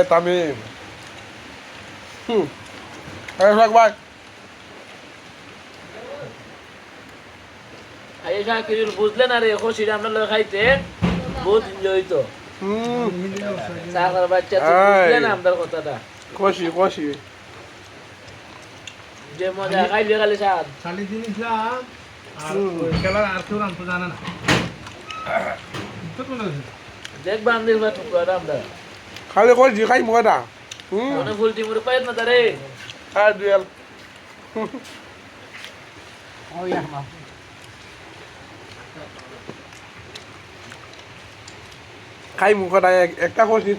তামিম ভাই আইসা কিরিল বুঝলেন আরে খুশিটা আমরা লোক খাইতে বহুত এনজয় হইতো সাগর বাচ্চা তো বুঝলেন আমাদের কথাটা খুশি খুশি যে মজা খাইলে খালি স্বাদ খালি জিনিস লাম আর খেলার আর কেউ নাম তো জানে না দেখবা আমাদের বা টুকরা আমরা খালি খুশি খাই মজা মনে ফুল টিমুর কয়েক না তারে দুয়াল খাই মুখটা একটা খুশি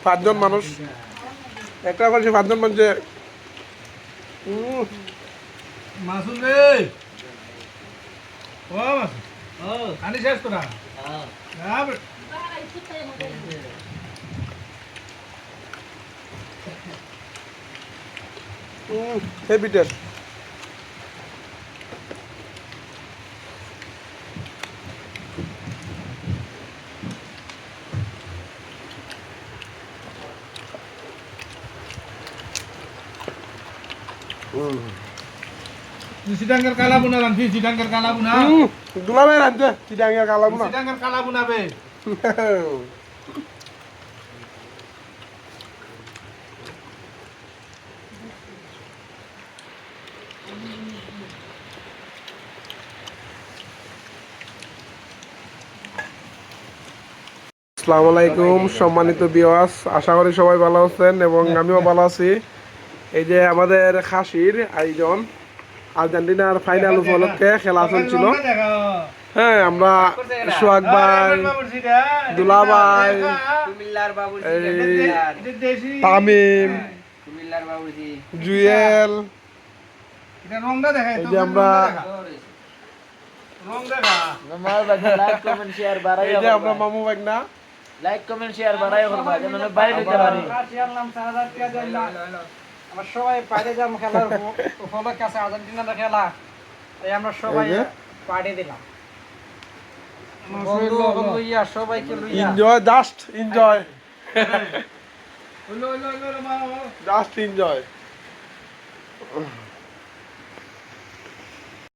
পাঁচজন মানুষ একটা খুশি পাঁচজন মানুষে মাসুম রে ও মাসুম আনি শেষ করা হেভি টেস্ট সিটাঙ্গের কালা বুনা রান্ধি সিটাঙ্গের কালা বুনা দুলাভাই রাঁধতে চিটাঙ্গের কালাম না সিটাঙ্গের কালা বুনাবে আসসালামু আলাইকুম সম্মানিত ভিউয়ার্স, আশা করি সবাই ভালো আছেন এবং আমিও ভালো আছি। এই যে আমাদের খাসির আয়োজন আর্জেন্টিনার ফাইনাল উপলক্ষে খেলা চলছিল। হ্যাঁ, আমরা সোহাগ ভাই, দুলা ভাই, তামিম, জুয়েল, এই যে আমরা এই যে আমরা মামু বাগনা লাইক কমেন্ট শেয়ার বাড়াই করবা যেন বাইরে দিতে পারি আমরা সবাই পার্টি দিলাম খেলার উপলক্ষে আছে আর্জেন্টিনার খেলা, তাই আমরা সবাই পার্টি দিলাম। সবাইকে enjoy, just enjoy, just enjoy.